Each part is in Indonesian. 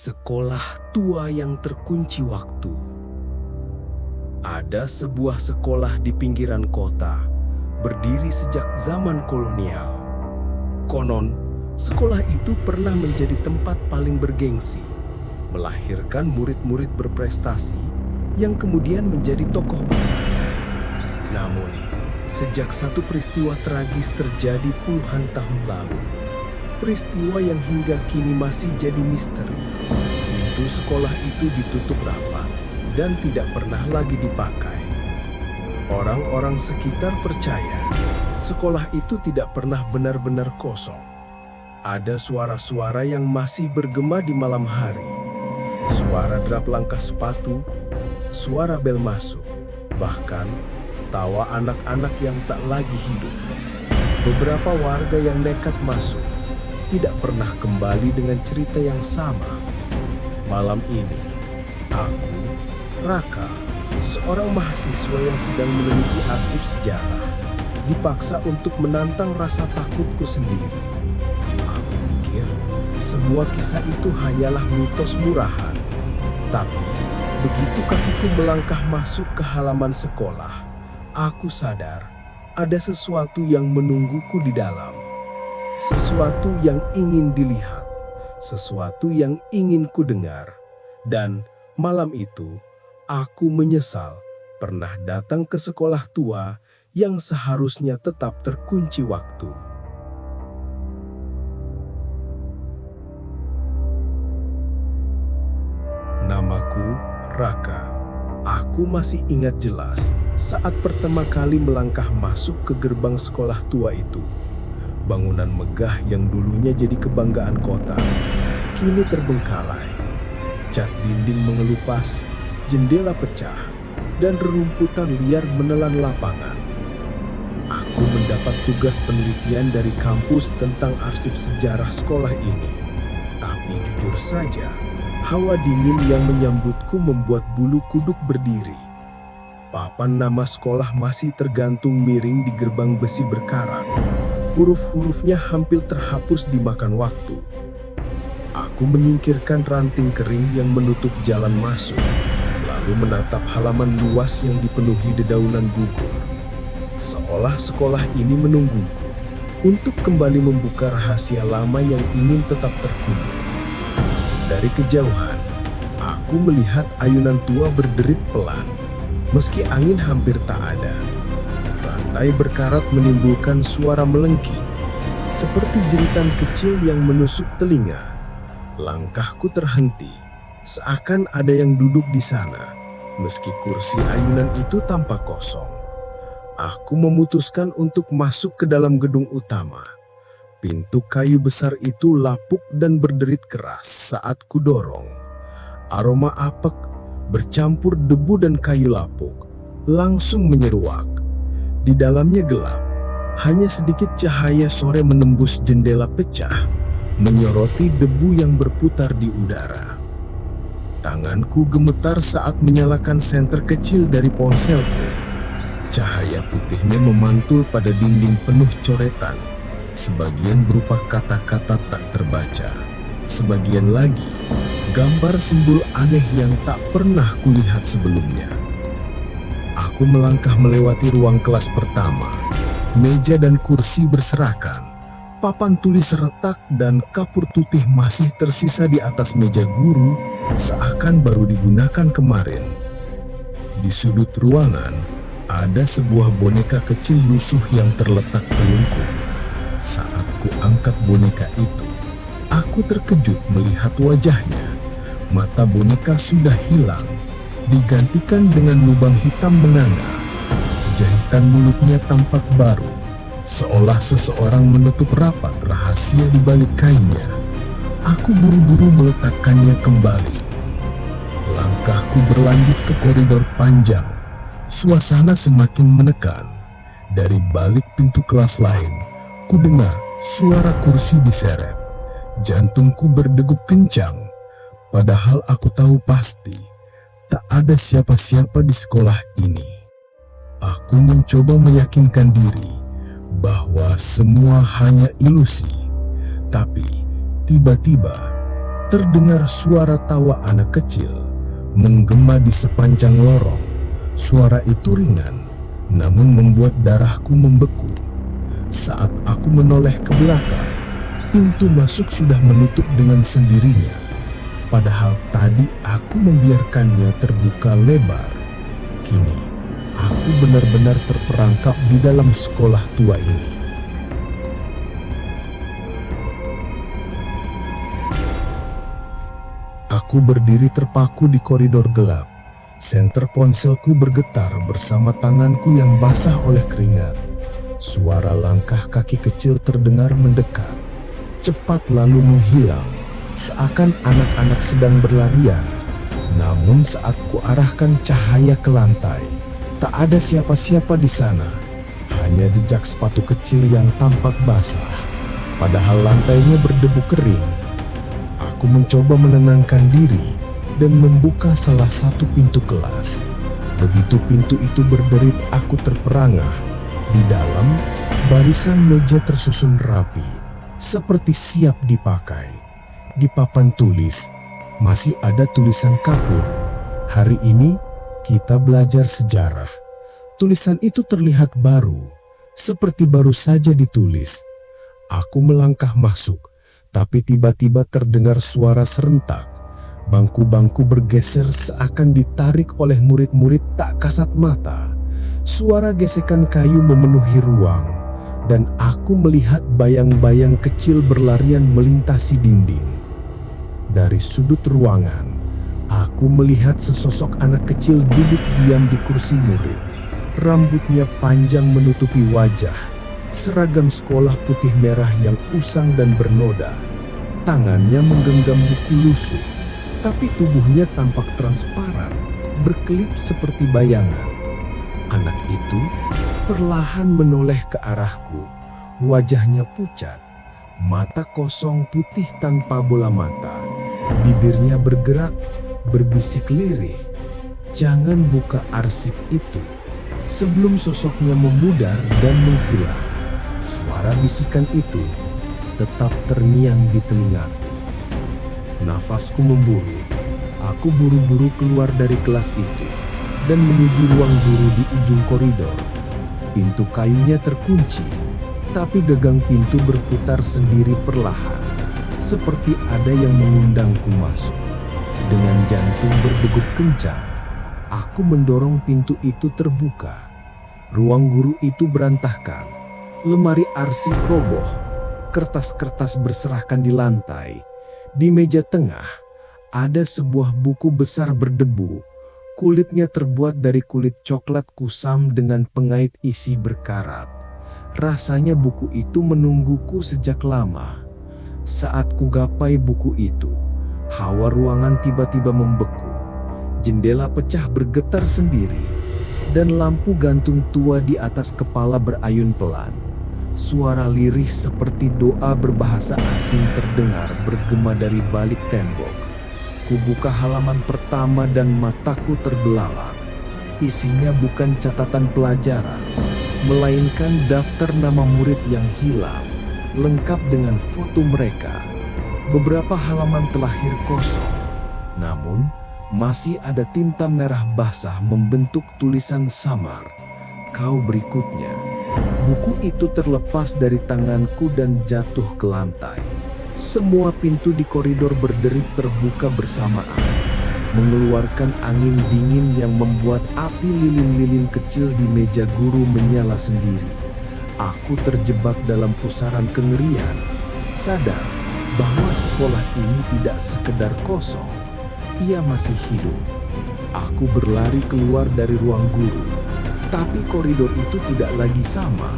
Sekolah tua yang terkunci waktu. Ada sebuah sekolah di pinggiran kota, berdiri sejak zaman kolonial. Konon, sekolah itu pernah menjadi tempat paling bergengsi, melahirkan murid-murid berprestasi yang kemudian menjadi tokoh besar. Namun, sejak satu peristiwa tragis terjadi puluhan tahun lalu, peristiwa yang hingga kini masih jadi misteri. Pintu sekolah itu ditutup rapat dan tidak pernah lagi dipakai. Orang-orang sekitar percaya sekolah itu tidak pernah benar-benar kosong. Ada suara-suara yang masih bergema di malam hari. Suara derap langkah sepatu, suara bel masuk, bahkan tawa anak-anak yang tak lagi hidup. Beberapa warga yang nekat masuk tidak pernah kembali dengan cerita yang sama. Malam ini, aku, Raka, seorang mahasiswa yang sedang meneliti arsip sejarah, dipaksa untuk menantang rasa takutku sendiri. Aku pikir semua kisah itu hanyalah mitos murahan. Tapi, begitu kakiku melangkah masuk ke halaman sekolah, aku sadar ada sesuatu yang menungguku di dalam. Sesuatu yang ingin dilihat, sesuatu yang ingin ku dengar. Dan malam itu, aku menyesal pernah datang ke sekolah tua yang seharusnya tetap terkunci waktu. Namaku Raka. Aku masih ingat jelas saat pertama kali melangkah masuk ke gerbang sekolah tua itu. Bangunan megah yang dulunya jadi kebanggaan kota, kini terbengkalai. Cat dinding mengelupas, jendela pecah, dan rerumputan liar menelan lapangan. Aku mendapat tugas penelitian dari kampus tentang arsip sejarah sekolah ini. Tapi jujur saja, hawa dingin yang menyambutku membuat bulu kuduk berdiri. Papan nama sekolah masih tergantung miring di gerbang besi berkarat. Huruf-hurufnya hampir terhapus dimakan waktu. Aku menyingkirkan ranting kering yang menutup jalan masuk, lalu menatap halaman luas yang dipenuhi dedaunan gugur. Seolah sekolah ini menungguku untuk kembali membuka rahasia lama yang ingin tetap terkubur. Dari kejauhan, aku melihat ayunan tua berderit pelan, meski angin hampir tak ada. Rantai berkarat menimbulkan suara melengking, seperti jeritan kecil yang menusuk telinga. Langkahku terhenti, seakan ada yang duduk di sana, meski kursi ayunan itu tampak kosong. Aku memutuskan untuk masuk ke dalam gedung utama. Pintu kayu besar itu lapuk dan berderit keras saat kudorong. Aroma apek bercampur debu dan kayu lapuk langsung menyeruak. Di dalamnya gelap, hanya sedikit cahaya sore menembus jendela pecah, menyoroti debu yang berputar di udara. Tanganku gemetar saat menyalakan senter kecil dari ponselku. Cahaya putihnya memantul pada dinding penuh coretan, sebagian berupa kata-kata tak terbaca, sebagian lagi gambar simbol aneh yang tak pernah kulihat sebelumnya. Aku melangkah melewati ruang kelas pertama. Meja dan kursi berserakan. Papan tulis retak dan kapur tutih masih tersisa di atas meja guru, seakan baru digunakan kemarin. Di sudut ruangan, ada sebuah boneka kecil lusuh yang terletak telungkup. Saat ku angkat boneka itu, aku terkejut melihat wajahnya. Mata boneka sudah hilang, digantikan dengan lubang hitam menganga. Jahitan mulutnya tampak baru, seolah seseorang menutup rapat rahasia di balik kainnya. Aku buru-buru meletakkannya kembali. Langkahku berlanjut ke koridor panjang. Suasana semakin menekan. Dari balik pintu kelas lain, ku dengar suara kursi diseret. Jantungku berdegup kencang, padahal aku tahu pasti tak ada siapa-siapa di sekolah ini. Aku mencoba meyakinkan diri bahwa semua hanya ilusi. Tapi tiba-tiba Terdengar suara tawa anak kecil menggema di sepanjang lorong. Suara itu ringan, namun membuat darahku membeku. Saat aku menoleh ke belakang, pintu masuk sudah menutup dengan sendirinya. Padahal tadi aku membiarkannya terbuka lebar. Kini, aku benar-benar terperangkap di dalam sekolah tua ini. Aku berdiri terpaku di koridor gelap. Senter ponselku bergetar bersama tanganku yang basah oleh keringat. Suara langkah kaki kecil terdengar mendekat, cepat lalu menghilang, seakan anak-anak sedang berlarian. Namun saat kuarahkan cahaya ke lantai, tak ada siapa-siapa di sana. Hanya jejak sepatu kecil yang tampak basah, padahal lantainya berdebu kering. Aku mencoba menenangkan diri dan membuka salah satu pintu kelas. Begitu pintu itu berderit, aku terperangah. Di dalam, barisan meja tersusun rapi, seperti siap dipakai. Di papan tulis, masih ada tulisan kapur. Hari ini, kita belajar sejarah. Tulisan itu terlihat baru, seperti baru saja ditulis. Aku melangkah masuk, tapi tiba-tiba terdengar suara serentak. Bangku-bangku bergeser seakan ditarik oleh murid-murid tak kasat mata. Suara gesekan kayu memenuhi ruang, dan aku melihat bayang-bayang kecil berlarian melintasi dinding. Dari sudut ruangan, aku melihat sesosok anak kecil duduk diam di kursi murid. Rambutnya panjang menutupi wajah, seragam sekolah putih merah yang usang dan bernoda. Tangannya menggenggam buku lusuh, tapi tubuhnya tampak transparan, berkelip seperti bayangan. Anak itu perlahan menoleh ke arahku. Wajahnya pucat, mata kosong putih tanpa bola mata. Bibirnya bergerak, berbisik lirih, "Jangan buka arsip itu," sebelum sosoknya memudar dan menghilang. Suara bisikan itu tetap terngiang di telingaku. Nafasku memburu. Aku buru-buru keluar dari kelas itu dan menuju ruang guru di ujung koridor. Pintu kayunya terkunci, tapi gagang pintu berputar sendiri perlahan, seperti ada yang mengundangku masuk. Dengan jantung berdegup kencang, aku mendorong pintu itu terbuka. Ruang guru itu berantakan, lemari arsip roboh, kertas-kertas berserakan di lantai. Di meja tengah, ada sebuah buku besar berdebu. Kulitnya terbuat dari kulit coklat kusam dengan pengait isi berkarat. Rasanya buku itu menungguku sejak lama. Saat kugapai buku itu, hawa ruangan tiba-tiba membeku. Jendela pecah bergetar sendiri, dan lampu gantung tua di atas kepala berayun pelan. Suara lirih seperti doa berbahasa asing terdengar bergema dari balik tembok. Kubuka halaman pertama dan mataku terbelalak. Isinya bukan catatan pelajaran, melainkan daftar nama murid yang hilang, lengkap dengan foto mereka. Beberapa halaman telahir kosong, namun masih ada tinta merah basah membentuk tulisan samar, "Kau berikutnya." Buku itu terlepas dari tanganku dan jatuh ke lantai. Semua pintu di koridor berderit terbuka bersamaan, mengeluarkan angin dingin yang membuat api lilin-lilin kecil di meja guru menyala sendiri. Aku terjebak dalam pusaran kengerian, sadar bahwa sekolah ini tidak sekedar kosong, ia masih hidup. Aku berlari keluar dari ruang guru, tapi koridor itu tidak lagi sama.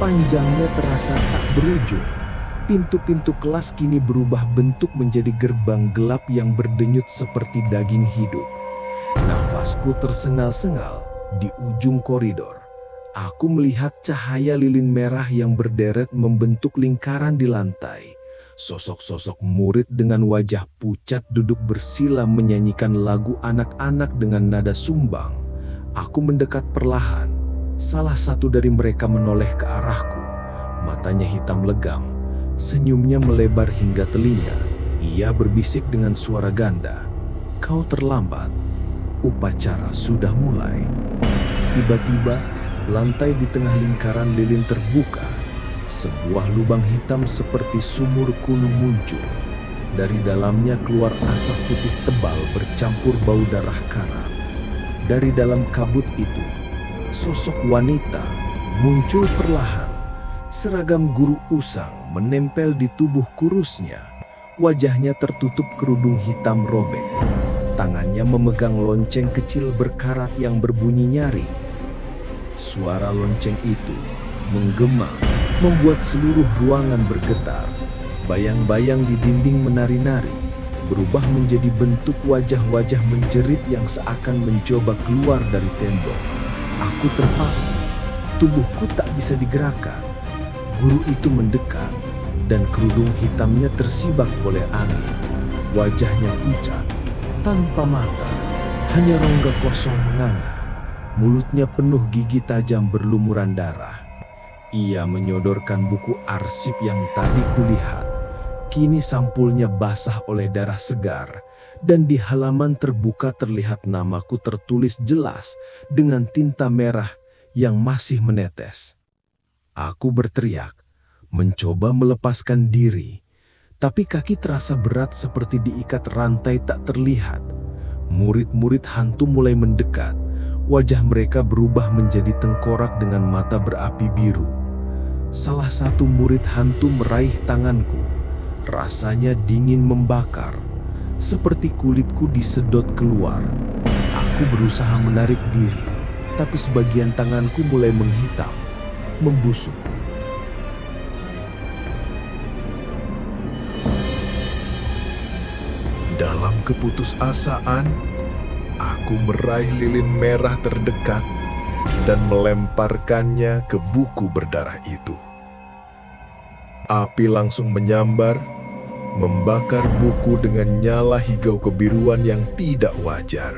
Panjangnya terasa tak berujung. Pintu-pintu kelas kini berubah bentuk menjadi gerbang gelap yang berdenyut seperti daging hidup. Nafasku tersengal-sengal di ujung koridor. Aku melihat cahaya lilin merah yang berderet membentuk lingkaran di lantai. Sosok-sosok murid dengan wajah pucat duduk bersila menyanyikan lagu anak-anak dengan nada sumbang. Aku mendekat perlahan. Salah satu dari mereka menoleh ke arahku. Matanya hitam legam, senyumnya melebar hingga telinga. Ia berbisik dengan suara ganda, "Kau terlambat, upacara sudah mulai." Tiba-tiba, lantai di tengah lingkaran lilin terbuka. Sebuah lubang hitam seperti sumur kuno muncul. Dari dalamnya keluar asap putih tebal bercampur bau darah karat. Dari dalam kabut itu, sosok wanita muncul perlahan. Seragam guru usang menempel di tubuh kurusnya. Wajahnya tertutup kerudung hitam robek. Tangannya memegang lonceng kecil berkarat yang berbunyi nyaring. Suara lonceng itu menggema, membuat seluruh ruangan bergetar. Bayang-bayang di dinding menari-nari, berubah menjadi bentuk wajah-wajah menjerit yang seakan mencoba keluar dari tembok. Aku terpaku, tubuhku tak bisa digerakkan. Guru itu mendekat, dan kerudung hitamnya tersibak oleh angin. Wajahnya pucat, tanpa mata, hanya rongga kosong menganga. Mulutnya penuh gigi tajam berlumuran darah. Ia menyodorkan buku arsip yang tadi kulihat. Kini sampulnya basah oleh darah segar, dan di halaman terbuka terlihat namaku tertulis jelas dengan tinta merah yang masih menetes. Aku berteriak, mencoba melepaskan diri, tapi kaki terasa berat seperti diikat rantai tak terlihat. Murid-murid hantu mulai mendekat. Wajah mereka berubah menjadi tengkorak dengan mata berapi biru. Salah satu murid hantu meraih tanganku. Rasanya dingin membakar, seperti kulitku disedot keluar. Aku berusaha menarik diri, tapi sebagian tanganku mulai menghitam, membusuk. Dalam keputusasaan, aku meraih lilin merah terdekat dan melemparkannya ke buku berdarah itu. Api langsung menyambar, membakar buku dengan nyala hijau kebiruan yang tidak wajar.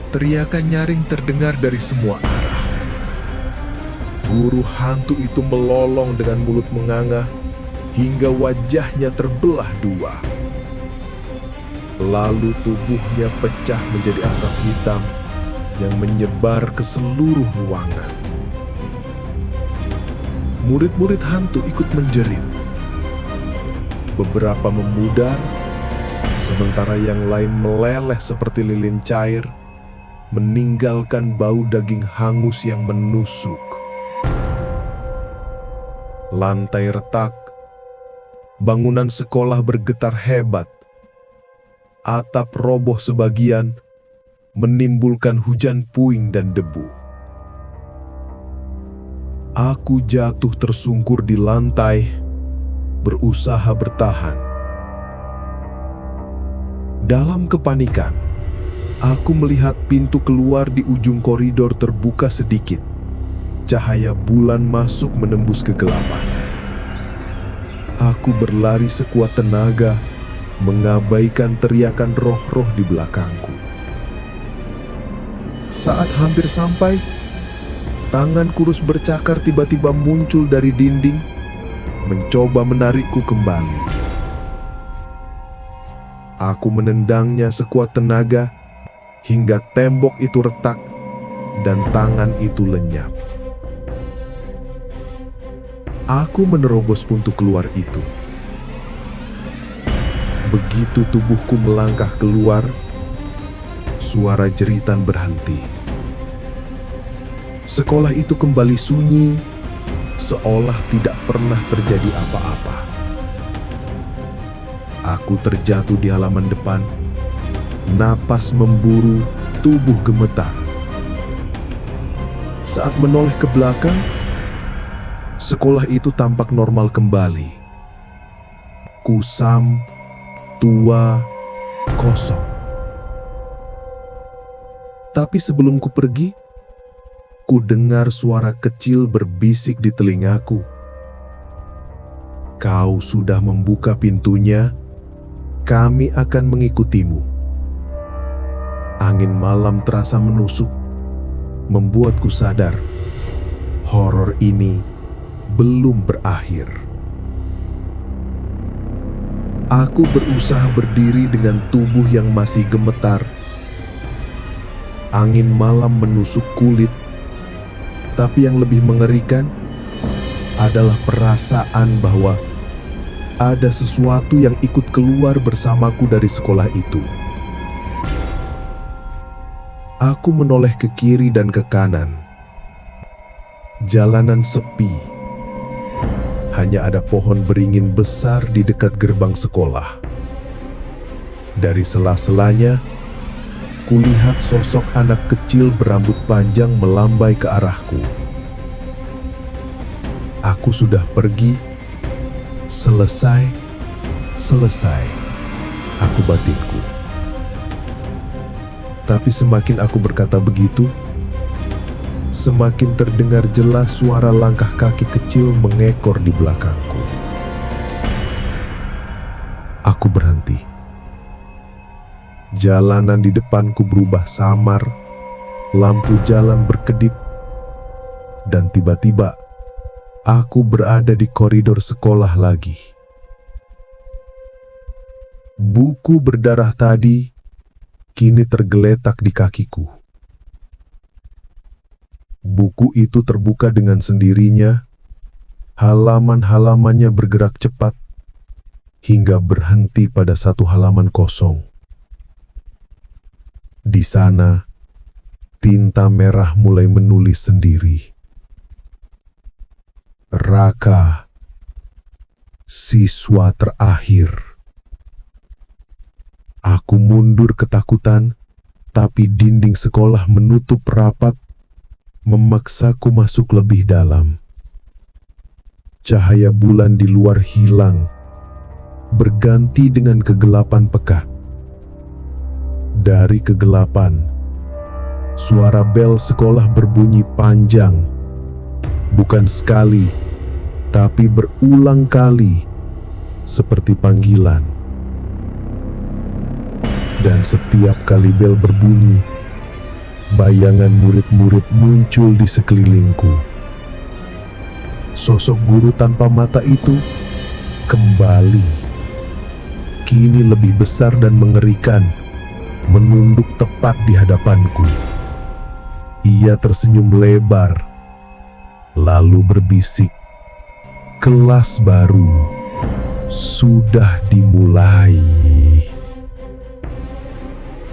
Teriakan nyaring terdengar dari semua arah. Guru hantu itu melolong dengan mulut menganga hingga wajahnya terbelah dua. Lalu tubuhnya pecah menjadi asap hitam yang menyebar ke seluruh ruangan. Murid-murid hantu ikut menjerit. Beberapa memudar, sementara yang lain meleleh seperti lilin cair, meninggalkan bau daging hangus yang menusuk. Lantai retak, bangunan sekolah bergetar hebat, atap roboh sebagian, menimbulkan hujan puing dan debu. Aku jatuh tersungkur di lantai, berusaha bertahan. Dalam kepanikan, aku melihat pintu keluar di ujung koridor terbuka sedikit. Cahaya bulan masuk menembus kegelapan. Aku berlari sekuat tenaga, mengabaikan teriakan roh-roh di belakangku. Saat hampir sampai, tangan kurus bercakar tiba-tiba muncul dari dinding, mencoba menarikku kembali. Aku menendangnya sekuat tenaga, hingga tembok itu retak, dan tangan itu lenyap. Aku menerobos pintu keluar itu. Begitu tubuhku melangkah keluar, suara jeritan berhenti. Sekolah itu kembali sunyi, seolah tidak pernah terjadi apa-apa. Aku terjatuh di halaman depan, napas memburu, tubuh gemetar. Saat menoleh ke belakang, sekolah itu tampak normal kembali. Kusam, tua, kosong. Tapi sebelum ku pergi, ku dengar suara kecil berbisik di telingaku. Kau sudah membuka pintunya, kami akan mengikutimu. Angin malam terasa menusuk, membuatku sadar horor ini belum berakhir. Aku berusaha berdiri dengan tubuh yang masih gemetar. Angin malam menusuk kulit, tapi yang lebih mengerikan adalah perasaan bahwa ada sesuatu yang ikut keluar bersamaku dari sekolah itu. Aku menoleh ke kiri dan ke kanan. Jalanan sepi. Hanya ada pohon beringin besar di dekat gerbang sekolah. Dari sela-selanya, kulihat sosok anak kecil berambut panjang melambai ke arahku. Aku sudah pergi. Selesai, aku batinku. Tapi semakin aku berkata begitu, semakin terdengar jelas suara langkah kaki kecil mengekor di belakangku. Aku berhenti. Jalanan di depanku berubah samar, lampu jalan berkedip, dan tiba-tiba aku berada di koridor sekolah lagi. Buku berdarah tadi kini tergeletak di kakiku. Buku itu terbuka dengan sendirinya, halaman-halamannya bergerak cepat, hingga berhenti pada satu halaman kosong. Di sana, tinta merah mulai menulis sendiri. Raka, siswa terakhir. Aku mundur ketakutan, tapi dinding sekolah menutup rapat, memaksaku masuk lebih dalam. Cahaya bulan di luar hilang, berganti dengan kegelapan pekat. Dari kegelapan, suara bel sekolah berbunyi panjang, bukan sekali, tapi berulang kali, seperti panggilan. Dan setiap kali bel berbunyi, bayangan murid-murid muncul di sekelilingku. Sosok guru tanpa mata itu kembali. Kini lebih besar dan mengerikan, menunduk tepat di hadapanku. Ia tersenyum lebar, lalu berbisik, "Kelas baru sudah dimulai."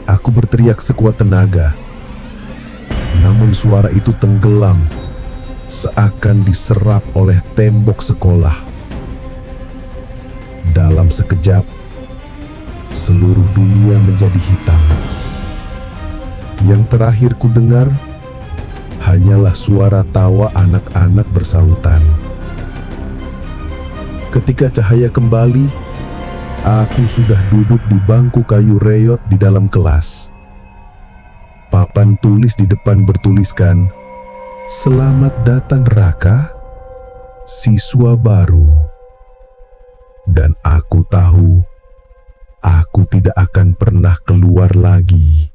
Aku berteriak sekuat tenaga. Namun suara itu tenggelam, seakan diserap oleh tembok sekolah. Dalam sekejap, seluruh dunia menjadi hitam. Yang terakhir ku dengar hanyalah suara tawa anak-anak bersahutan. Ketika cahaya kembali, aku sudah duduk di bangku kayu reyot di dalam kelas. Papan tulis di depan bertuliskan, "Selamat datang Raka, siswa baru." Dan aku tahu, aku tidak akan pernah keluar lagi.